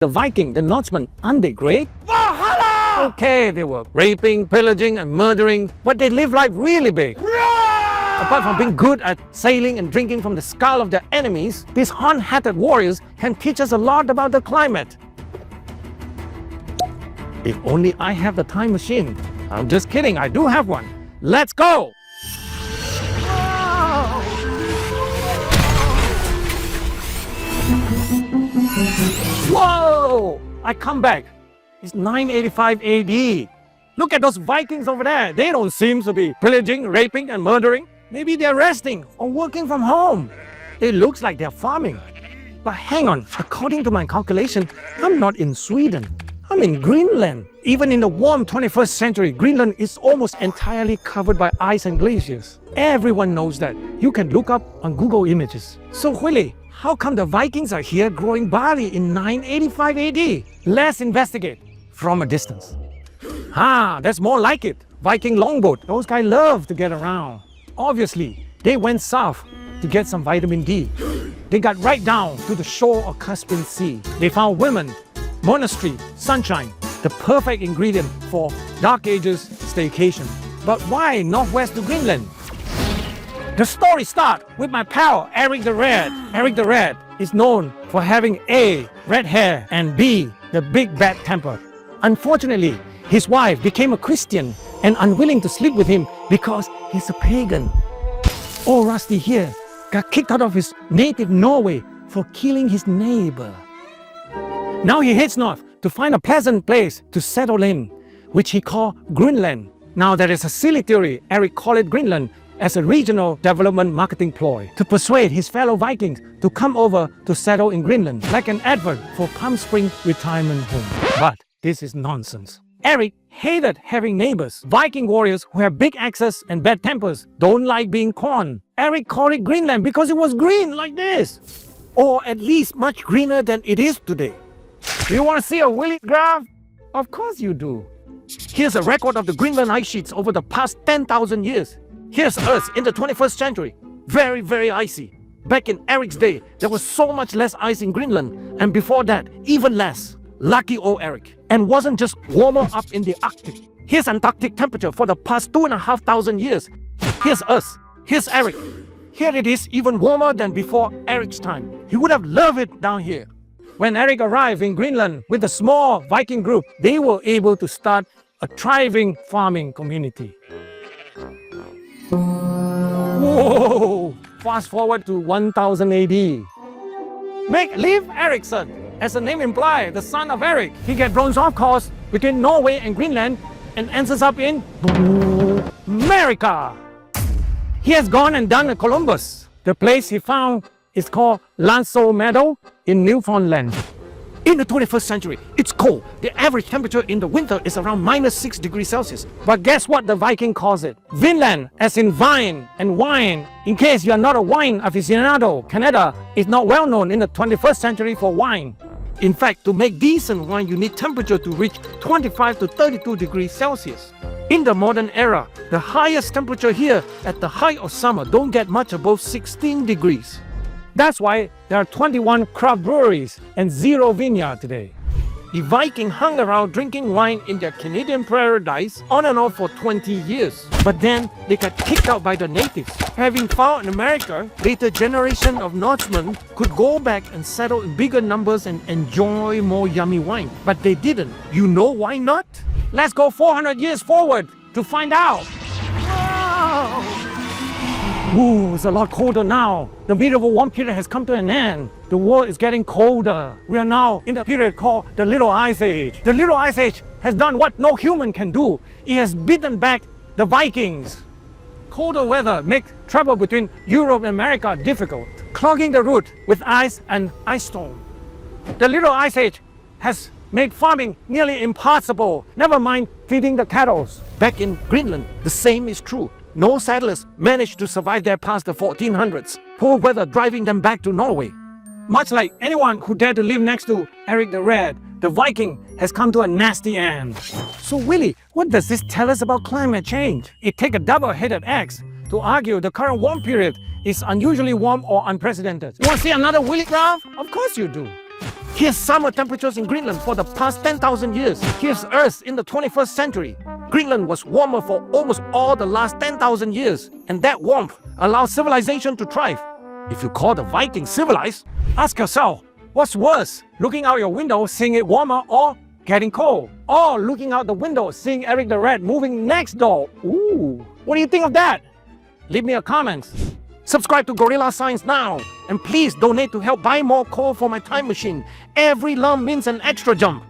The Viking, the Norsemen, aren't they great? Valhalla! Okay, they were raping, pillaging and murdering, but they lived life really big. Apart from being good at sailing and drinking from the skull of their enemies, these horn-hatted warriors can teach us a lot about the climate. If only I have the time machine. I'm just kidding, I do have one. Let's go! Whoa! I come back. It's 985 AD. Look at those Vikings over there. They don't seem to be pillaging, raping and murdering. Maybe they're resting or working from home. It looks like they're farming. But hang on, according to my calculation, I'm not in Sweden. I'm in Greenland. Even in the warm 21st century, Greenland is almost entirely covered by ice and glaciers. Everyone knows that. You can look up on Google Images. So Willie, how come the Vikings are here growing barley in 985 AD? Let's investigate from a distance. That's more like it. Viking longboat. Those guys love to get around. Obviously, they went south to get some vitamin D. They got right down to the shore of Caspian Sea. They found women, monastery, sunshine, the perfect ingredient for Dark Ages staycation. But why northwest to Greenland? The story starts with my pal, Eric the Red. Eric the Red is known for having A, red hair, and B, the big bad temper. Unfortunately, his wife became a Christian and unwilling to sleep with him because he's a pagan. Old Rusty here got kicked out of his native Norway for killing his neighbor. Now he heads north to find a pleasant place to settle in, which he called Greenland. Now that is a silly theory. Eric called it Greenland as a regional development marketing ploy to persuade his fellow Vikings to come over to settle in Greenland, like an advert for Palm Spring retirement home. But this is nonsense. Eric hated having neighbors. Viking warriors who have big axes and bad tempers don't like being corned. Eric called it Greenland because it was green like this. Or at least much greener than it is today. Do you want to see a Willie graph? Of course you do. Here's a record of the Greenland ice sheets over the past 10,000 years. Here's us in the 21st century. Very, very icy. Back in Eric's day, there was so much less ice in Greenland. And before that, even less. Lucky old Eric. And wasn't just warmer up in the Arctic. Here's Antarctic temperature for the past 2,500 years. Here's us. Here's Eric. Here it is even warmer than before Eric's time. He would have loved it down here. When Eric arrived in Greenland with a small Viking group, they were able to start a thriving farming community. Whoa! Fast forward to 1000 AD. Leif Erikson. As the name implies, the son of Eric. He gets thrown off course between Norway and Greenland and ends up in America. He has gone and done a Columbus. The place he found is called Lanso Meadow in Newfoundland. In the 21st century, it's cold. The average temperature in the winter is around -6 degrees Celsius. But guess what the Viking calls it? Vinland, as in vine and wine. In case you are not a wine aficionado, Canada is not well known in the 21st century for wine. In fact, to make decent wine, you need temperature to reach 25 to 32 degrees Celsius. In the modern era, the highest temperature here at the height of summer don't get much above 16 degrees. That's why there are 21 craft breweries and 0 vineyard today. The Viking hung around drinking wine in their Canadian paradise on and off for 20 years. But then they got kicked out by the natives. Having found America, later generation of Norsemen could go back and settle in bigger numbers and enjoy more yummy wine. But they didn't. You know why not? Let's go 400 years forward to find out. Wow. Ooh, it's a lot colder now. The medieval warm period has come to an end. The world is getting colder. We are now in the period called the Little Ice Age. The Little Ice Age has done what no human can do. It has beaten back the Vikings. Colder weather makes travel between Europe and America difficult, clogging the route with ice and ice storm. The Little Ice Age has made farming nearly impossible, never mind feeding the cattle. Back in Greenland, the same is true. No settlers managed to survive there past the 1400s, poor weather driving them back to Norway. Much like anyone who dared to live next to Eric the Red, the Viking has come to a nasty end. So Willie, what does this tell us about climate change? It takes a double-headed axe to argue the current warm period is unusually warm or unprecedented. You want to see another Willie graph? Of course you do. Here's summer temperatures in Greenland for the past 10,000 years. Here's Earth in the 21st century. Greenland was warmer for almost all the last 10,000 years, and that warmth allowed civilization to thrive. If you call the Vikings civilized, ask yourself, what's worse, looking out your window seeing it warmer or getting cold? Or looking out the window seeing Eric the Red moving next door? Ooh, what do you think of that? Leave me a comment. Subscribe to Gorilla Science now, and please donate to help buy more coal for my time machine. Every lump means an extra jump.